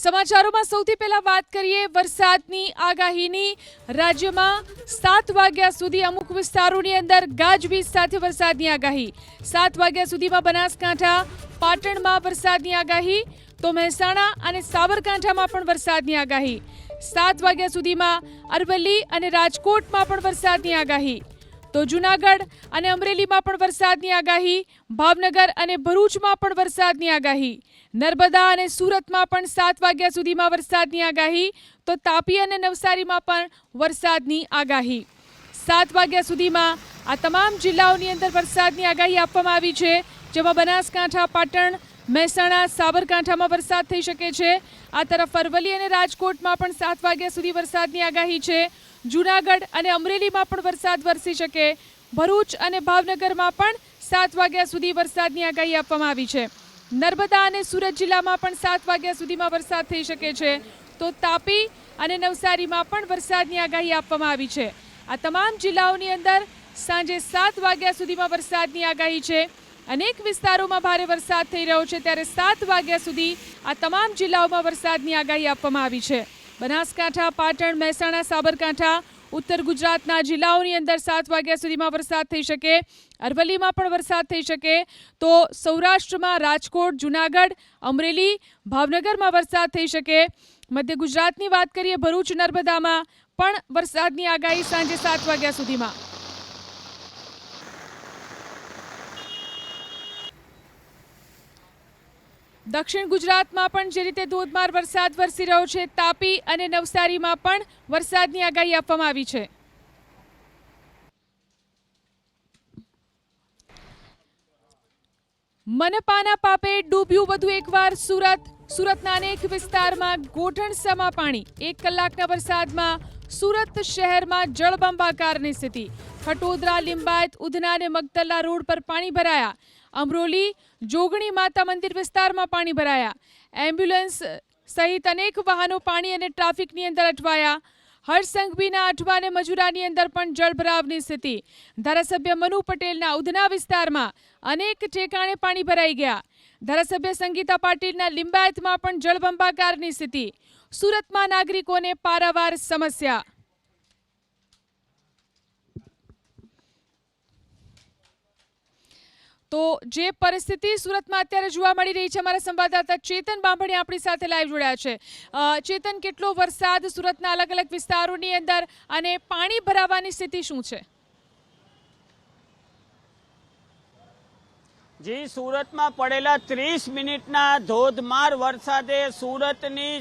સમાચારોમાં સૌથી પહેલા વાત કરીએ વરસાદની આગાહીની। રાજ્યમાં 7 વાગ્યા સુધી અમુક વિસ્તારોની અંદર ગાજવીજ સાથે વરસાદની આગાહી। 7 વાગ્યા સુધીમાં બનાસકાંઠા, પાટણમાં વરસાદની આગાહી, તો મહેસાણા અને સાબરકાંઠામાં પણ વરસાદની આગાહી। 7 વાગ્યા સુધીમાં અરવલ્લી અને રાજકોટમાં પણ વરસાદની આગાહી, તો જૂનાગઢ અને અમરેલીમાં પણ વરસાદની આગાહી, ભાવનગર અને ભરૂચમાં પણ વરસાદની આગાહી, નર્મદા અને સુરતમાં પણ 7 વાગ્યા સુધીમાં વરસાદની આગાહી, તો તાપી અને નવસારીમાં પણ વરસાદની આગાહી। 7 વાગ્યા સુધીમાં આ તમામ જિલ્લાઓની અંદર વરસાદની આગાહી આપવામાં આવી છે, જેમાં બનાસકાંઠા, પાટણ, મહેસાણા, સાબરકાંઠામાં વરસાદ થઈ શકે છે। આ તરફ અરવલ્લી અને રાજકોટમાં પણ 7 વાગ્યા સુધી વરસાદની આગાહી છે। જૂનાગઢ અને અમરેલીમાં પણ વરસાદ વરસી શકે, ભરૂચ અને ભાવનગરમાં પણ 7 વાગ્યા સુધી વરસાદની આગાહી આપવામાં આવી છે। નર્મદા અને સુરત જિલ્લામાં પણ 7 વાગ્યા સુધીમાં વરસાદ થઈ શકે છે, તો તાપી અને નવસારીમાં પણ વરસાદની આગાહી આપવામાં આવી છે। આ તમામ જિલ્લાઓની અંદર સાંજે 7 વાગ્યા સુધીમાં વરસાદની આગાહી છે। અનેક વિસ્તારોમાં ભારે વરસાદ થઈ રહ્યો છે, ત્યારે 7 વાગ્યા સુધી આ તમામ જિલ્લાઓમાં વરસાદની આગાહી આપવામાં આવી છે। બનાસકાંઠા, પાટણ, મહેસાણા, સાબરકાંઠા, ઉત્તર ગુજરાતના જિલ્લાઓની અંદર 7 વાગ્યા સુધીમાં વરસાદ થઈ શકે, અરવલ્લીમાં પણ વરસાદ થઈ શકે, તો સૌરાષ્ટ્રમાં રાજકોટ, જૂનાગઢ, અમરેલી, ભાવનગરમાં વરસાદ થઈ શકે। મધ્ય ગુજરાતની વાત કરીએ, ભરૂચ, નર્મદામાં પણ વરસાદની આગાહી સાંજે 7 વાગ્યા સુધીમાં। દક્ષિણ ગુજરાતમાં પણ જે રીતે ધોધમાર વરસાદ વરસી રહ્યો છે, તાપી અને નવસારીમાં પણ વરસાદની આગાહી આપવામાં આવી છે। મનપાના પાપે ડૂબ્યું વધુ એકવાર સુરત। સુરતના અનેક વિસ્તારમાં ઘોટણસામાં પાણી। 1 કલાકના વરસાદમાં સુરત શહેરમાં જળબંબાકારની સ્થિતિ। ખટોદરા, લિંબાયત, ઉધના અને મગદલ્લા રોડ પર પાણી ભરાયા। અમરોલી, જોગણી માતા મંદિર વિસ્તારમાં પાણી ભરાયા। એમ્બ્યુલન્સ સહિત અનેક વાહનો પાણી અને ટ્રાફિકની અંદર અટવાયા। હરસંઘવીના અઠવા અને મજુરાની અંદર પણ જળભરાવની સ્થિતિ। ધારાસભ્ય મનુ પટેલના ઉધના વિસ્તારમાં અનેક ઠેકાણે પાણી ભરાઈ ગયા। ધારાસભ્ય સંગીતા પાટીલના લિંબાયતમાં પણ જળબંબાકારની સ્થિતિ। સુરતમાં નાગરિકોને પારાવાર સમસ્યા। તો જે પરિસ્થિતિ સુરતમાં અત્યારે જોવા મળી રહી છે, અમારા સંવાદદાતા ચેતન બાંભણી આપણી સાથે લાઈવ જોડાયા છે। ચેતન, કેટલો વરસાદ સુરતના અલગ અલગ વિસ્તારોની અંદર અને પાણી ભરાવાની સ્થિતિ શું છે? જી, સુરતમાં પડેલા 30 મિનિટના ધોધમાર વરસાદે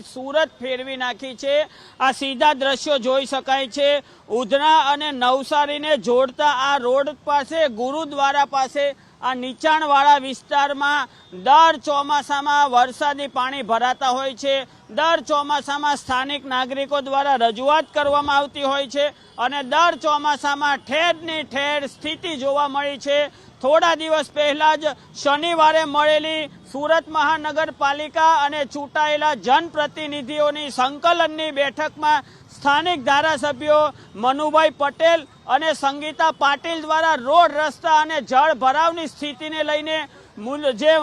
સુરત ફેરવી નાખી છે। આ સીધા દ્રશ્યો જોઈ શકાય છે। ઉધના અને નવસારીને જોડતા આ રોડ પાસે, ગુરુદ્વારા પાસે, આ નીચાણવાળા વિસ્તારમાં દર ચોમાસામાં વરસાદી પાણી ભરાતા હોય છે। દર ચોમાસામાં સ્થાનિક નાગરિકો દ્વારા રજૂઆત કરવામાં આવતી હોય છે અને દર ચોમાસામાં ઠેરની ઠેર સ્થિતિ જોવા મળી છે। થોડા દિવસ પહેલા જ શનિવારે મળેલી સુરત મહાનગરપાલિકા અને ચૂંટાયેલા જનપ્રતિનિધિઓની સંકલનની બેઠકમાં સ્થાનિક ધારાસભ્યો મનુભાઈ પટેલ અને સંગીતા પાટીલ દ્વારા રોડ, રસ્તા અને જળ ભરાવની સ્થિતિને લઈને જે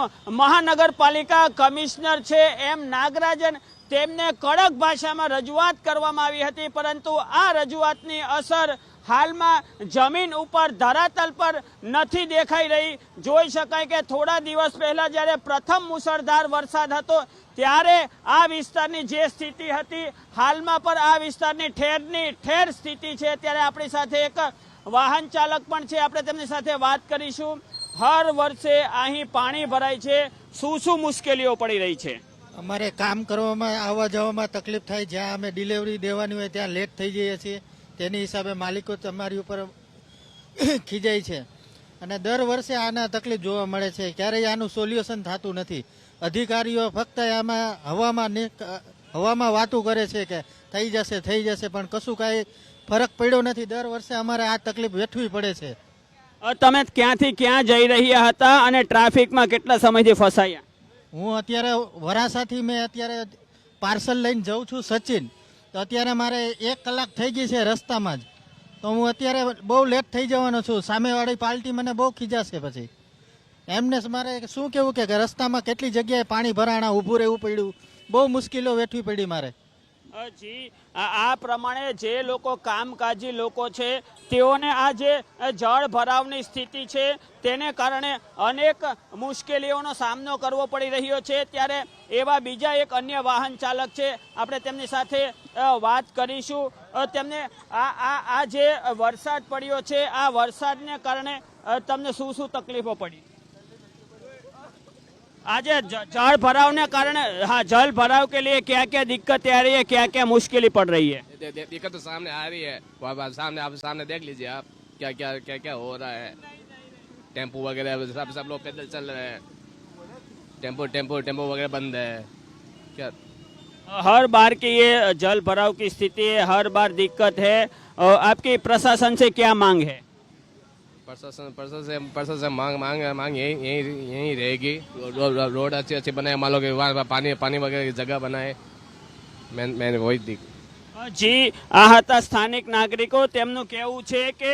મહાનગરપાલિકા કમિશનર છે એમ નાગરાજન, તેમને કડક ભાષામાં રજૂઆત કરવામાં આવી હતી, પરંતુ આ રજૂઆતની અસર હાલમાં જમીન ઉપર, ધરાતલ પર નથી દેખાઈ રહી। જોઈ શકાય કે થોડા દિવસ પહેલા જ્યારે પ્રથમ મુશળધાર વરસાદ હતો, ત્યારે આ વિસ્તારની જે સ્થિતિ હતી, હાલમાં પણ આ વિસ્તારની ઠેરની ઠેર સ્થિતિ છે। ત્યારે આપણી સાથે એક વાહન ચાલક પણ છે, આપણે તેમની સાથે વાત કરીશું। હર વર્ષે અહીં પાણી ભરાય છે, શું મુશ્કેલીઓ પડી રહી છે? અમારે કામ કરવામાં, આવવા જવામાં તકલીફ થાય। જ્યાં અમે ડિલિવરી દેવાની હોય ત્યાં લેટ થઈ જઈએ છીએ, તેની હિસાબે માલિકો તમારી ઉપર ખીજાય છે અને દર વર્ષે આના તકલીફ જોવા મળે છે। ક્યારેય આનું સોલ્યુશન થતું નથી। અધિકારીઓ ફક્ત આમાં હવામાં વાતું કરે છે કે થઈ જશે, પણ કશું કાંઈ ફરક પડ્યો નથી। દર વર્ષે અમારે આ તકલીફ વેઠવી પડે છે। તમે ક્યાંથી ક્યાં જઈ રહ્યા હતા અને ટ્રાફિકમાં કેટલા સમયથી ફસાયા? હું અત્યારે વરાસાથી મેં અત્યારે પાર્સલ લઈને જાઉં છું સચિન, તો અત્યારે મારે 1 કલાક થઈ ગઈ છે રસ્તામાં જ, તો હું અત્યારે બહુ લેટ થઈ જવાનો છું। સામેવાળી પાર્ટી મને બહુ ખીજાશે પછી। એમને મારે શું કેવું કે રસ્તામાં કેટલી જગ્યાએ પાણી ભરાણા, ઊભું રહેવું પડ્યું, બહુ મુશ્કેલીઓ વેઠવી પડી મારે. જી આ પ્રમાણે જે લોકો કામકાજી લોકો છે તેઓને આ જે જળ ભરાવની સ્થિતિ છે તેને કારણે અનેક મુશ્કેલીઓનો સામનો કરવો પડી રહ્યો છે. ત્યારે એવા બીજા એક અન્ય વાહન ચાલક છે, આપણે તેમની સાથે વાત કરીશું. તેમને આ જે વરસાદ પડ્યો છે આ વરસાદને કારણે તમને શું શું તકલીફો પડી? आज जल भराव ने कारण, हाँ, जल भराव के लिए क्या क्या दिक्कतें आ रही है, क्या क्या मुश्किलें पड़ रही है? दिक्कत तो सामने आ रही है, सामने आप सामने देख लीजिए आप क्या क्या क्या क्या हो रहा है. टेम्पो वगैरह सब लोग पैदल चल रहे हैं, टेम्पो वगैरह बंद है. क्या हर बार की ये जल भराव की स्थिति है, हर बार दिक्कत है. आपकी प्रशासन से क्या मांग है? प्रशासन से मांग यही रहेगी. रोड अच्छी बनाए, मान लो कि वहाँ पानी वगैरह की जगह बनाए. मैंने वही दी. જી, આ હતા સ્થાનિક નાગરિકો. તેમનું કહેવું છે કે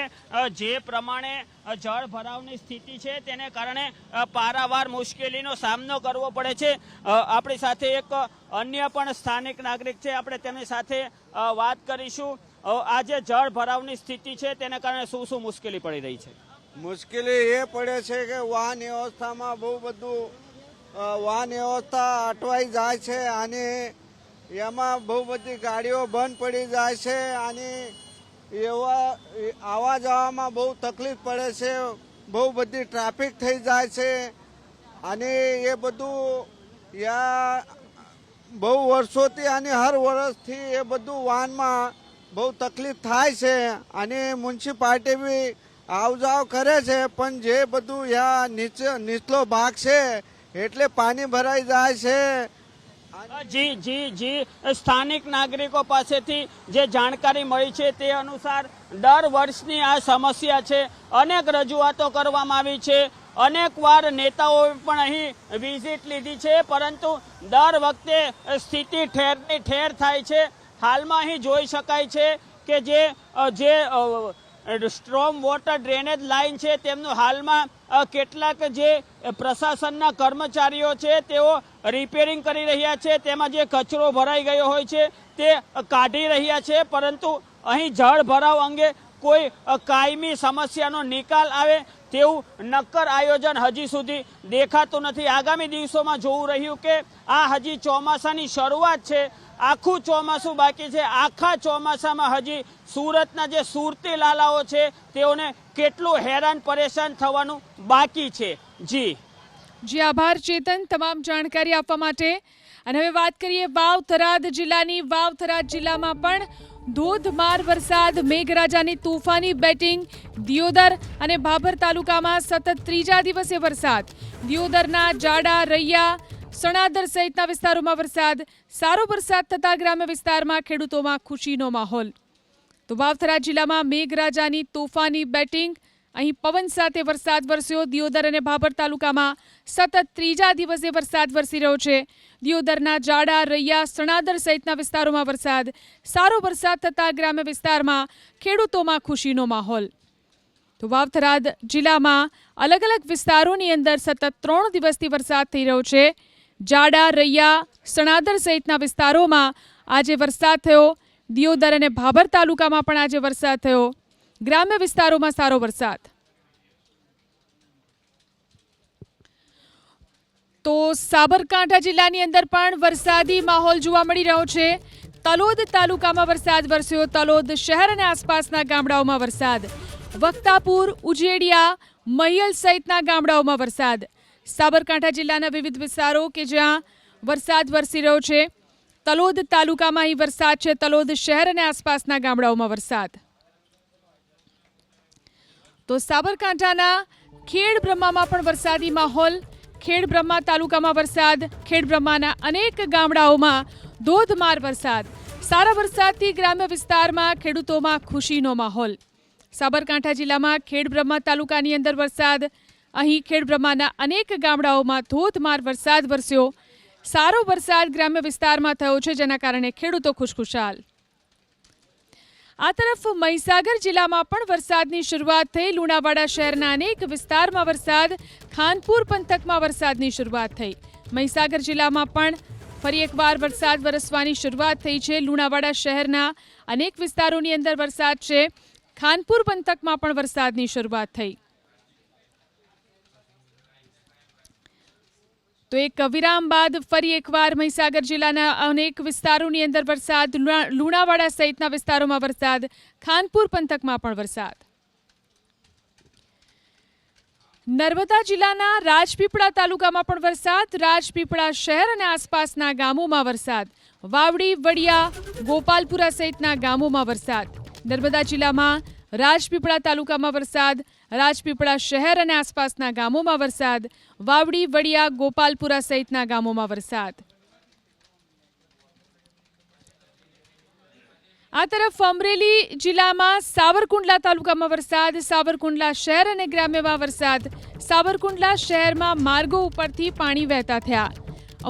જે પ્રમાણે જળ ભરાવની સ્થિતિ છે તેને કારણે પારાવાર મુશ્કેલીનો સામનો કરવો પડે છે. આપણી સાથે એક અન્ય પણ સ્થાનિક નાગરિક છે, આપણે તેમની સાથે વાત કરીશું. આ જે જળ ભરાવની સ્થિતિ છે તેને કારણે શું શું મુશ્કેલી પડી રહી છે? મુશ્કેલી એ પડે છે કે વાહન વ્યવસ્થામાં બહુ બધું વાહન વ્યવસ્થા અટવાઈ જાય છે અને એમાં બહુ બધી ગાડીઓ બંધ પડી જાય છે અને એવા આવવા જવામાં બહુ તકલીફ પડે છે. બહુ બધી ટ્રાફિક થઈ જાય છે અને એ બધું બહુ વર્ષોથી અને હર વર્ષથી એ બધું વાહનમાં બહુ તકલીફ થાય છે અને મ્યુનિસિપાલિટી બી આવજાવ કરે છે, પણ જે બધું નીચલો ભાગ છે એટલે પાણી ભરાઈ જાય છે. જી જી જી, સ્થાનિક નાગરિકો પાસેથી જે જાણકારી મળી છે તે અનુસાર દર વર્ષની આ સમસ્યા છે. અનેક રજૂઆતો કરવામાં આવી છે, અનેક વાર નેતાઓએ પણ અહીં વિઝિટ લીધી છે, પરંતુ દર વખતે સ્થિતિ ઠેરની ઠેર થાય છે. હાલમાં અહીં જોઈ શકાય છે કે જે સ્ટ્રોમ વોટર ડ્રેનેજ લાઇન છે તેમનું હાલમાં કેટલાક જે પ્રશાસનના કર્મચારીઓ છે તેઓ રિપેરિંગ કરી રહ્યા છે. તેમાં જે કચરો ભરાઈ ગયો હોય છે તે કાઢી રહ્યા છે, પરંતુ અહીં જળ ભરાવ અંગે કોઈ કાયમી સમસ્યાનો નિકાલ આવે તેવું નક્કર આયોજન હજી સુધી દેખાતું નથી. આગામી દિવસોમાં જોવું રહ્યું કે આ હજી ચોમાસાની શરૂઆત છે, આખું ચોમાસું બાકી છે. આખા ચોમાસામાં હજી સુરતના જે સુરતી લાલાઓ છે તેઓને કેટલું હેરાન પરેશાન થવાનું બાકી છે. જી જી, આભાર ચેતન તમામ જાણકારી આપવા માટે. અને હવે વાત કરીએ વાવ થરાદ જિલ્લાની. વાવ થરાદ જિલ્લામાં પણ ધોધમાર વરસાદ, મેઘરાજાની તોફાની બેટિંગ. દિયોદર અને ભાભર તાલુકામાં સતત ત્રીજા દિવસે વરસાદ. દિયોદરના જાડા, રૈયા, સણાદર સહિતના વિસ્તારોમાં વરસાદ. સારો વરસાદ થતા ગ્રામ્ય વિસ્તારમાં ખેડૂતોમાં ખુશીનો માહોલ. તો વાવ થરાદ જિલ્લામાં મેઘરાજાની તોફાની બેટિંગ. અહીં પવન સાથે વરસાદ વરસ્યો. દિયોદર અને ભાભર તાલુકામાં સતત ત્રીજા દિવસે વરસાદ વરસી રહ્યો છે. દિયોદરના જાડા, રૈયા, સણાદર સહિતના વિસ્તારોમાં વરસાદ. સારો વરસાદ થતા ગ્રામ્ય વિસ્તારમાં ખેડૂતોમાં ખુશીનો માહોલ. તો વાવ થરાદ જિલ્લામાં અલગ અલગ વિસ્તારોની અંદર સતત 3 દિવસથી વરસાદ થઈ રહ્યો છે. જાડા, રૈયા, સણાદર સહિતના વિસ્તારોમાં આજે વરસાદ થયો. દિયોદર અને ભાભર તાલુકામાં પણ આજે વરસાદ થયો. ગ્રામ્ય વિસ્તારોમાં સારો વરસાદ. તો સાબરકાંઠા જિલ્લાની અંદર પણ વરસાદી માહોલ જોવા મળી રહ્યો છે. તલોદ તાલુકામાં વરસાદ વરસ્યો. તલોદ શહેર અને આસપાસના ગામડાઓમાં વરસાદ. વક્તાપુર, ઉજેડિયા, મહિયલ સહિતના ગામડાઓમાં વરસાદ. સાબરકાંઠા જિલ્લાના વિવિધ વિસ્તારો કે જ્યાં વરસાદ વરસી રહ્યો છે. તલોદ તાલુકામાં અહીં વરસાદ છે. તલોદ શહેર અને આસપાસના ગામડાઓમાં વરસાદ. તો સાબરકાંઠાના ખેડબ્રહ્મામાં પણ વરસાદી માહોલ. ખેડબ્રહ્મા તાલુકામાં વરસાદ. ખેડબ્રહ્માના અનેક ગામડાઓમાં ધોધમાર વરસાદ. સારા વરસાદથી ગ્રામ્ય વિસ્તારમાં ખેડૂતોમાં ખુશીનો માહોલ. સાબરકાંઠા જિલ્લામાં ખેડબ્રહ્મા તાલુકાની અંદર વરસાદ. અહીં ખેડબ્રહ્માના અનેક ગામડાઓમાં ધોધમાર વરસાદ વરસ્યો. સારો વરસાદ ગ્રામ્ય વિસ્તારમાં થયો છે, જેના કારણે ખેડૂતો ખુશખુશાલ. આ તરફ મહીસાગર જિલ્લામાં પણ વરસાદની શરૂઆત થઈ. લુણાવાડા શહેરના અનેક વિસ્તારમાં વરસાદ. ખાનપુર પંથકમાં વરસાદની શરૂઆત થઈ. મહીસાગર જિલ્લામાં પણ ફરી એકવાર વરસાદ વરસવાની શરૂઆત થઈ છે. લુણાવાડા શહેરના અનેક વિસ્તારોની અંદર વરસાદ છે. ખાનપુર પંથકમાં પણ વરસાદની શરૂઆત થઈ. તો એક વિરામ બાદ ફરી એકવાર મહીસાગર જિલ્લાના અનેક વિસ્તારોની અંદર વરસાદ, લુણાવાડા સહિતના વિસ્તારોમાં વરસાદ, ખાનપુર પંથકમાં પણ વરસાદ. નર્મદા જિલ્લાના રાજપીપળા તાલુકામાં પણ વરસાદ, રાજપીપળા શહેર અને આસપાસના ગામોમાં વરસાદ, વાવડી, વડિયા, ગોપાલપુરા સહિતના ગામોમાં વરસાદ. નર્મદા જિલ્લામાં રાજપીપળા તાલુકામાં વરસાદ, રાજપીપળા શહેર અને આસપાસના ગામોમાં વરસાદ, વાવડી, વડિયા, ગોપાલપુરા સહિતના ગામોમાં વરસાદ. આ તરફ અમરેલી જિલ્લામાં સાવરકુંડલા તાલુકામાં વરસાદ, સાવરકુંડલા શહેર અને ગ્રામ્યમાં વરસાદ, સાવરકુંડલા શહેરમાં માર્ગો ઉપરથી પાણી વહેતા થયા.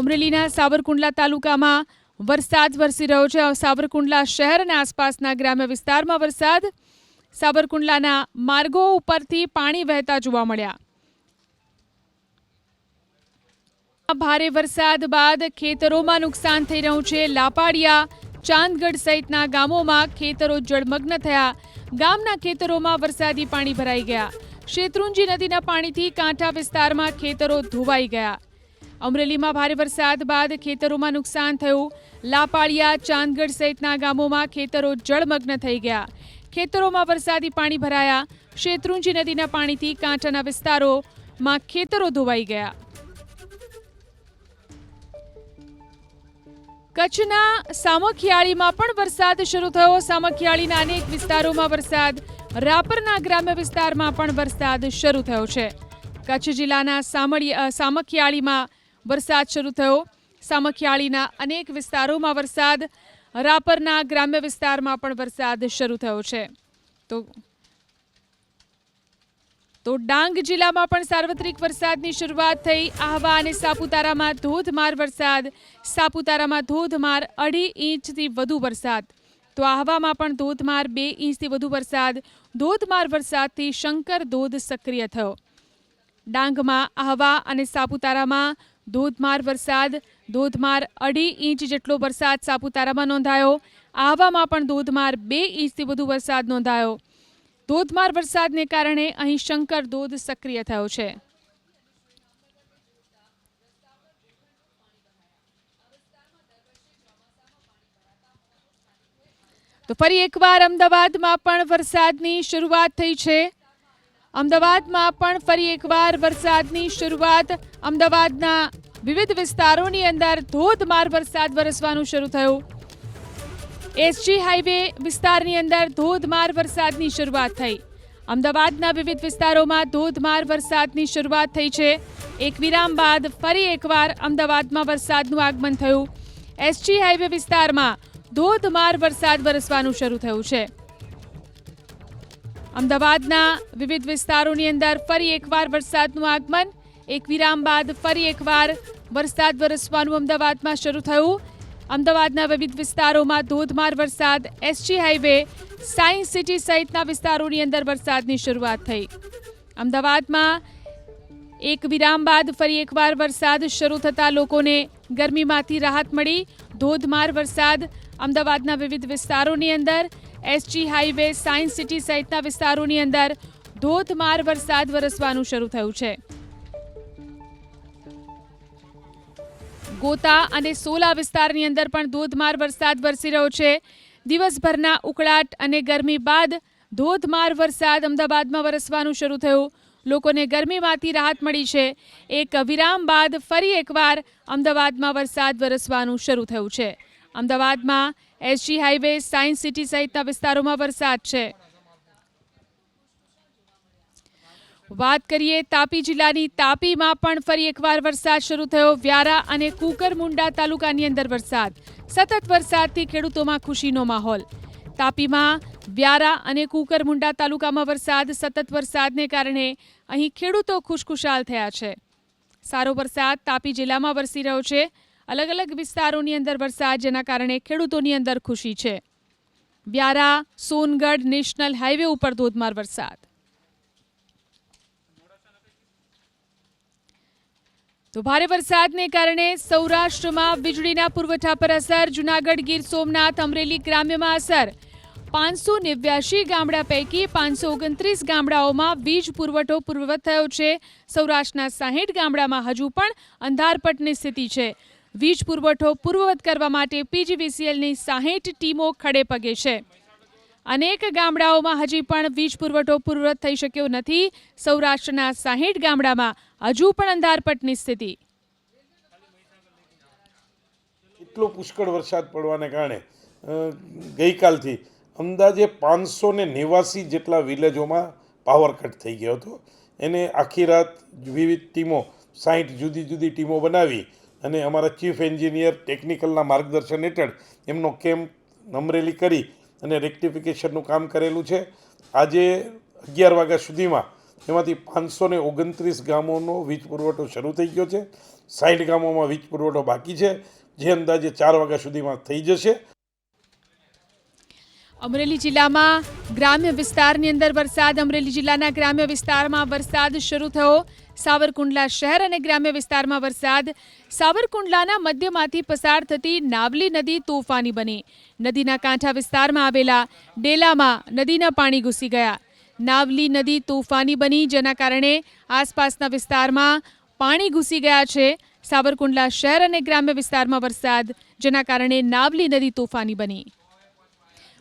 અમરેલીના સાવરકુંડલા તાલુકામાં વરસાદ વરસી રહ્યો છે. સાવરકુંડલા શહેર અને આસપાસના ગ્રામ્ય વિસ્તારમાં વરસાદ, સાવરકુંડલાના માર્ગો ઉપરથી પાણી વહેતા જોવા મળ્યા. ભારે વરસાદ બાદ ખેતરોમાં નુકસાન થઈ રહ્યું છે. લાપાડિયા, ચાંદગઢ સહિતના ગામોમાં ખેતરો જળમગ્ન થયા. ગામના ખેતરોમાં વરસાદી પાણી ભરાઈ ગયા. શેત્રુંજી નદીના પાણીથી કાંઠા વિસ્તારમાં ખેતરો ધોવાઈ ગયા. અમરેલીમાં ભારે વરસાદ બાદ ખેતરોમાં નુકસાન થયું. લાપાડિયા, ચાંદગઢ સહિતના ગામોમાં ખેતરો જળમગ્ન થઈ ગયા. ખેતરોમાં વરસાદી પાણી ભરાયા. શેત્રુંજી નદીના પાણીથી કાંઠાના વિસ્તારોમાં ખેતરો ધોવાઈ ગયા. કચ્છના સામખિયાળીમાં પણ વરસાદ શરૂ થયો. સામખિયાળીના અનેક વિસ્તારોમાં વરસાદ, રાપરના ગ્રામ્ય વિસ્તારમાં પણ વરસાદ શરૂ થયો છે. કચ્છ જિલ્લાના સામખિયાળીમાં વરસાદ શરૂ થયો. સામખિયાળીના અનેક વિસ્તારોમાં વરસાદ, રાપરના ગ્રામ્ય વિસ્તારમાં પણ વરસાદ શરૂ થયો છે. તો ડાંગ જિલ્લામાં પણ સાર્વત્રિક વરસાદની શરૂઆત થઈ. આહવા અને સાપુતારામાં ધોધમાર વરસાદ, સાપુતારામાં ધોધમાર 2.5 ઇંચથી વધુ વરસાદ. તો આહવામાં પણ ધોધમાર 2 ઇંચથી વધુ વરસાદ. ધોધમાર વરસાદથી શંકર ધોધ સક્રિય થયો. ડાંગમાં, આહવા અને સાપુતારામાં ધોધમાર વરસાદ, ધોધમાર 2.5 ઇંચ જેટલો વરસાદ સાપુતારામાં નોંધાયો. આહવામાં પણ ધોધમાર 2 ઇંચથી વધુ વરસાદ નોંધાયો. ધોધમાર વરસાદને કારણે અહીં શંકર ધોધ સક્રિય થયો છે. તો ફરી એકવાર અમદાવાદમાં પણ વરસાદની શરૂઆત થઈ છે. અમદાવાદમાં પણ ફરી એકવાર વરસાદની શરૂઆત. અમદાવાદના વિવિધ વિસ્તારોની અંદર ધોધમાર વરસાદ વરસવાનું શરૂ થયું. એસજી હાઈવે વિસ્તારની અંદર ધોધમાર વરસાદની શરૂઆત થઈ. અમદાવાદના વિવિધ વિસ્તારોમાં ધોધમાર વરસાદની શરૂઆત થઈ છે. એક વિરામ બાદ ફરી એકવાર અમદાવાદમાં વરસાદનું આગમન થયું. એસજી હાઈવે વિસ્તારમાં ધોધમાર વરસાદ વરસવાનું શરૂ થયું છે. અમદાવાદના વિવિધ વિસ્તારોની અંદર ફરી એકવાર વરસાદનું આગમન. એક વિરામ બાદ ફરી એકવાર વરસાદ વરસવાનું અમદાવાદમાં શરૂ થયું. અમદાવાદના વિવિધ વિસ્તારોમાં ધોધમાર વરસાદ. એસજી હાઈવે, સાયન્સ સિટી સહિતના વિસ્તારોની અંદર વરસાદની શરૂઆત થઈ. અમદાવાદમાં એક વિરામ બાદ ફરી એકવાર વરસાદ શરૂ થતાં લોકોને ગરમીમાંથી રાહત મળી. ધોધમાર વરસાદ અમદાવાદના વિવિધ વિસ્તારોની અંદર, એસજી હાઈવે, સાયન્સ સિટી સહિતના વિસ્તારોની અંદર ધોધમાર વરસાદ વરસવાનું શરૂ થયું છે. ગોતા અને સોલા વિસ્તારની અંદર પણ ધોધમાર વરસાદ વરસી રહ્યો છે. દિવસભરના ઉકળાટ અને ગરમી બાદ ધોધમાર વરસાદ અમદાવાદમાં વરસવાનું શરૂ થયું. લોકોને ગરમીમાંથી રાહત મળી છે. એક વિરામ બાદ ફરી એકવાર અમદાવાદમાં વરસાદ વરસવાનું શરૂ થયું છે. અમદાવાદમાં એસજી હાઈવે, સાયન્સ સિટી સહિતના વિસ્તારોમાં વરસાદ છે. વાત કરીએ તાપી જિલ્લાની. તાપીમાં પણ ફરી એકવાર વરસાદ શરૂ થયો. વ્યારા અને કુકરમુંડા તાલુકાની અંદર વરસાદ. સતત વરસાદથી ખેડૂતોમાં ખુશીનો માહોલ. તાપીમાં, વ્યારા અને કુકરમુંડા તાલુકામાં વરસાદ. સતત વરસાદને કારણે અહીં ખેડૂતો ખુશખુશાલ થયા છે. સારો વરસાદ તાપી જિલ્લામાં વરસી રહ્યો છે. અલગ અલગ વિસ્તારોની અંદર વરસાદ, જેના કારણે ખેડૂતોની અંદર ખુશી છે. વ્યારા, સોનગઢ નેશનલ હાઈવે ઉપર ધોધમાર વરસાદ. તો ભારે વરસાદને કારણે સૌરાષ્ટ્રમાં વીજળીના પુરવઠા પર અસર. જૂનાગઢ, ગીર સોમનાથ, અમરેલી ગ્રામ્યમાં અસર. 589 ગામડા પૈકી 529 ગામડાઓમાં વીજ પુરવઠો પૂર્વવત થયો છે. સૌરાષ્ટ્રના 60 ગામડામાં હજુ પણ અંધારપટની સ્થિતિ છે. વીજ પુરવઠો પૂર્વવત કરવા માટે પીજીવીસીએલની 60 ટીમો ખડે પગે છે. અનેક ગામડાઓમાં હજી પણ વીજ પુરવઠો પૂર્વવત થઈ શક્યો નથી. સૌરાષ્ટ્રના 60 ગામડામાં હજુ પણ અંધારપટની સ્થિતિ. એટલો પુષ્કળ વરસાદ પડવાને કારણે ગઈકાલથી અંદાજે 589 જેટલા વિલેજોમાં પાવર કટ થઈ ગયો હતો. એને આખી રાત વિવિધ ટીમો 60 જુદી જુદી ટીમો બનાવી અને અમારા ચીફ એન્જિનિયર ટેકનિકલના માર્ગદર્શન હેઠળ એમનો કેમ્પ અમરેલી કરી અને રેક્ટિફિકેશનનું કામ કરેલું છે. આજે 11 વાગ્યા સુધીમાં એમાંથી 529 ગામોનો વીજ પુરવઠો શરૂ થઈ ગયો છે. 60 ગામોમાં વીજ પુરવઠો બાકી છે, જે અંદાજે 4 વાગ્યા સુધીમાં થઈ જશે. અમરેલી જિલ્લામાં ગ્રામ્ય વિસ્તારની અંદર વરસાદ. અમરેલી જિલ્લાના ગ્રામ્ય વિસ્તારમાં વરસાદ શરૂ થયો. સાવરકુંડલા શહેર અને ગ્રામ્ય વિસ્તારમાં વરસાદ. સાવરકુંડલાના મધ્યમાંથી પસાર થતી નાવલી નદી તોફાની બની. નદીના કાંઠા વિસ્તારમાં આવેલા ડેલામાં નદીના પાણી ઘૂસી ગયા. નાવલી નદી તોફાની બની, જેના કારણે આસપાસના વિસ્તારમાં પાણી ઘૂસી ગયા છે. સાવરકુંડલા શહેર અને ગ્રામ્ય વિસ્તારમાં વરસાદ, જેના કારણે નાવલી નદી તોફાની બની.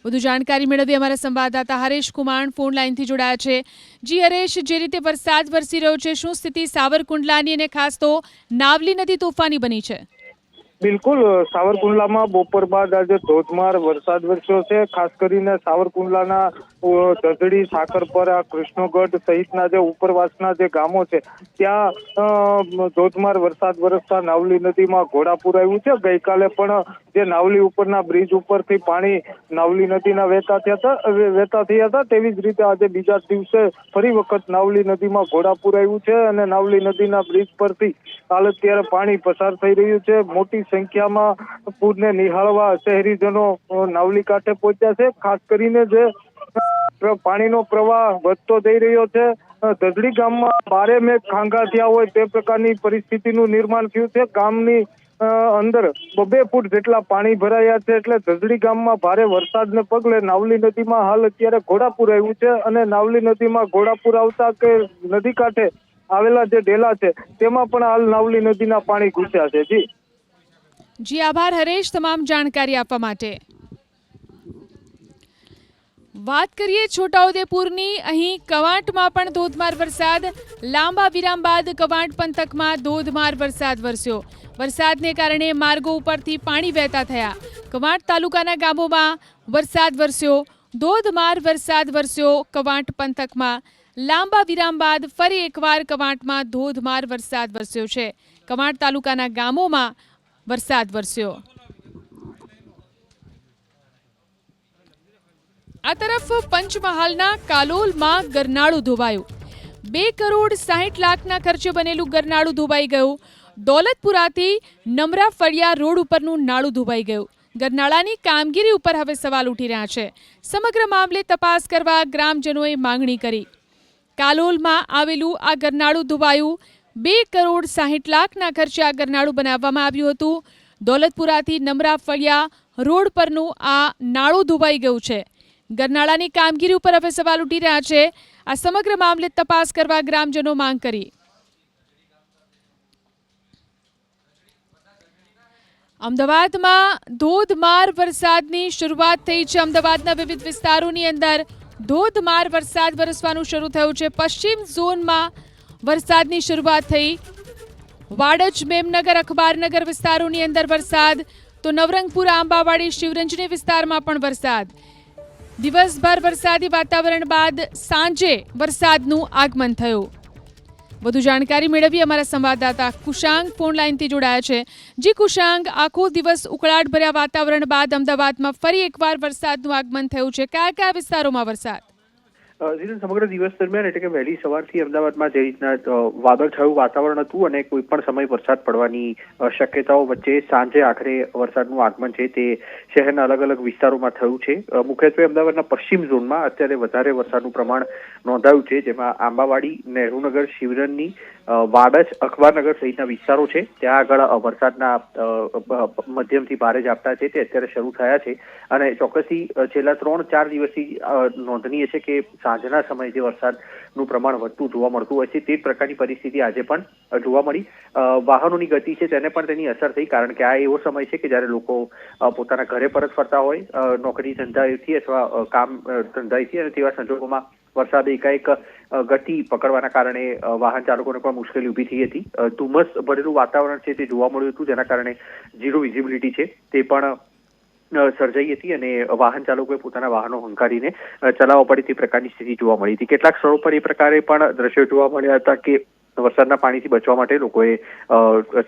વધુ જાણકારી મેળવી અમારા સંવાદદાતા હરેશ કુમાર ફોન લાઈનથી જોડાયા છે. જી હરેશ, જે રીતે વરસાદ વરસી રહ્યો છે, શું સ્થિતિ સાવરકુંડલાની અને ખાસ તો નાવલી નદી તોફાની બની છે? બિલકુલ, સાવરકુંડલામાં બપોર બાદ આજે ધોધમાર વરસાદ વરસ્યો છે. ખાસ કરીને સાવરકુંડલાના ધધડી, સાકરપરા, કૃષ્ણગઢ સહિતના જે ઉપરવાસના જે ગામો છે ત્યાં ધોધમાર વરસાદ વરસતા નાવલી નદીમાં ઘોડાપૂર આવ્યું છે. ગઈકાલે પણ જે નાવલી ઉપરના બ્રિજ ઉપરથી પાણી નાવલી નદીના વહેતા થયા હતા, તેવી જ રીતે આજે બીજા દિવસે ફરી વખત નાવલી નદીમાં ઘોડાપૂર આવ્યું છે અને નાવલી નદીના બ્રિજ પરથી હાલ અત્યારે પાણી પસાર થઈ રહ્યું છે. મોટી સંખ્યામાં પૂરને નિહાળવા શહેરીજનો નાવલી કાંઠે પહોંચ્યા છે. ખાસ કરીને જે પાણીનો પ્રવાહ વધતો જઈ રહ્યો છે, ધધડી ગામમાં 12 મેઘ ખાંગા થયા હોય તે પ્રકારની પરિસ્થિતિનું નિર્માણ થયું છે. ગામની અંદર 2 ફૂટ જેટલા પાણી ભરાયા છે. એટલે ધધડી ગામમાં ભારે વરસાદને પગલે નાવલી નદીમાં હાલ અત્યારે ઘોડાપૂર આવ્યું છે અને નાવલી નદીમાં ઘોડાપૂર આવતા કે નદી કાંઠે આવેલા જે ડેલા છે તેમાં પણ હાલ નાવલી નદીના પાણી ઘૂસ્યા છે. જી આભાર હરેશ, તમામ જાણકારી આપવા માટે. વાત કરીએ છોટાઉદેપુરની. અહીં કવાંટમાં પણ ધોધમાર વરસાદ. લાંબા વિરામ બાદ કવાંટ પંથકમાં ધોધમાર વરસાદ વરસ્યો. વરસાદને કારણે માર્ગો ઉપરથી પાણી વહેતા થયા. કવાંટ તાલુકાના ગામોમાં વરસાદ વરસ્યો. ધોધમાર વરસાદ વરસ્યો કવાંટ પંથકમાં. લાંબા વિરામ બાદ ફરી એકવાર કવાંટમાં ધોધમાર વરસાદ વરસ્યો છે. કવાંટ તાલુકાના ગામોમાં વરસાદ વરસ્યો. આ તરફ પંચમહાલના કાલોલમાં ગરનાળું ધોવાયું. 2,60,00,000ના ખર્ચે બનેલું ગરનાળું ધોવાઈ ગયું. દોલતપુરાથી નમરા ફળિયા રોડ ઉપરનું નાળું ધોવાઈ ગયું. ગરનાળાની કામગીરી ઉપર હવે સવાલ ઉઠી રહ્યા છે. સમગ્ર મામલે તપાસ કરવા ગ્રામજનોએ માંગણી કરી. કાલોલમાં આવેલું આ ગરનાળું ધોવાયું. 2,60,00,000ના ખર્ચે આ ગરનાળું બનાવવામાં આવ્યું હતું. દોલતપુરાથી નમરા ફળિયા રોડ પરનું આ નાળું ધોવાઈ ગયું છે. ગરનાળાની કામગીરી ઉપર હવે સવાલ ઉઠી રહ્યા છે. આ સમગ્ર મામલે તપાસ કરવા ગ્રામજનો માંગ કરી. અમદાવાદમાં ધોધમાર વરસાદની શરૂઆત થઈ છે. અમદાવાદના વિવિધ વિસ્તારોની અંદર ધોધમાર વરસાદ વરસવાનું શરૂ થયું છે. પશ્ચિમ ઝોનમાં વરસાદની શરૂઆત થઈ. વાડજ, મેમનગર, અખબારનગર વિસ્તારોની અંદર વરસાદ, તો નવરંગપુર, આંબાવાડી, શિવરંજની વિસ્તારમાં પણ વરસાદ. દિવસભર વરસાદી વાતાવરણ બાદ સાંજે વરસાદનું આગમન થયું. વધુ જાણકારી મેળવી અમારા સંવાદદાતા કુશાંગ ફોન લાઈનથી જોડાયા છે. જી કુશાંગ, આખો દિવસ ઉકળાટભર્યા વાતાવરણ બાદ અમદાવાદમાં ફરી એકવાર વરસાદનું આગમન થયું છે. કયા કયા વિસ્તારોમાં વરસાદ? સમગ્ર દિવસ દરમિયાન એટલે કે વહેલી સવારથી અમદાવાદમાં જે રીતના વાદળછાયું વાતાવરણ હતું અને કોઈ પણ સમય વરસાદ પડવાની શક્યતાઓ વચ્ચે સાંજે આખરે વરસાદનું આગમન છે તે શહેરના અલગ અલગ વિસ્તારોમાં થયું છે. મુખ્યત્વે અમદાવાદના પશ્ચિમ ઝોનમાં અત્યારે વધારે વરસાદનું પ્રમાણ નોંધાયું છે, જેમાં આંબાવાડી, નહેરુનગર, શિવરંજની, વાડજ અખબારનગર સહિતના વિસ્તારો છે ત્યાં આગળ વરસાદના મધ્યમથી ભારે ઝાપટા છે તે અત્યારે શરૂ થયા છે અને ચોક્કસથી છેલ્લા 3-4 દિવસથી નોંધનીય છે કે સાંજના સમયે જે વરસાદનું પ્રમાણ વધતું જોવા મળતું હોય છે તે જ પ્રકારની પરિસ્થિતિ આજે પણ જોવા મળી. વાહનોની ગતિ છે તેને પણ તેની અસર થઈ, કારણ કે આ એવો સમય છે કે જ્યારે લોકો પોતાના ઘરે પરત ફરતા હોય નોકરી ધંધાથી અથવા કામ ધંધાથી, અને તેવા સંજોગોમાં વરસાદે એકાએક ગતિ પકડવાના કારણે વાહન ચાલકોને પણ મુશ્કેલી ઊભી થઈ હતી. ધુમ્મસ ભરેલું વાતાવરણ છે તે જોવા મળ્યું હતું, જેના કારણે ઝીરો વિઝિબિલિટી છે તે પણ સર્જાઈ હતી અને વાહન ચાલકોએ પોતાના વાહનો હંકારીને ચલાવવા પડે તે પ્રકારની સ્થિતિ જોવા મળી હતી. કેટલાક સ્થળો પર એ પ્રકારે પણ દ્રશ્યો જોવા મળ્યા હતા કે વરસાદના પાણીથી બચવા માટે લોકોએ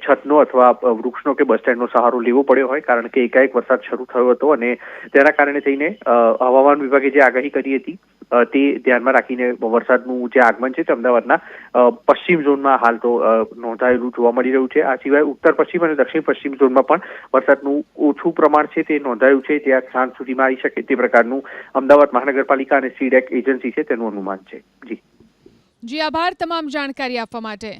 છતનો અથવા વૃક્ષનો કે બસ સ્ટેન્ડનો સહારો લેવો પડ્યો હોય, કારણ કે એકાએક વરસાદ શરૂ થયો હતો અને તેના કારણે થઈને હવામાન વિભાગે જે આગાહી કરી હતી તે ધ્યાનમાં રાખીને વરસાદનું જે આગમન છે તે અમદાવાદના પશ્ચિમ ઝોનમાં હાલ તો નોંધાયેલું જોવા મળી રહ્યું છે. આ સિવાય ઉત્તર પશ્ચિમ અને દક્ષિણ પશ્ચિમ ઝોનમાં પણ વરસાદનું ઓછું પ્રમાણ છે તે નોંધાયું છે. ત્યાં સાંજ સુધીમાં આવી શકે તે પ્રકારનું અમદાવાદ મહાનગરપાલિકા અને સીડેક એજન્સી છે તેનું અનુમાન છે. જી આભાર તમામ જાણકારી આપવા માટે.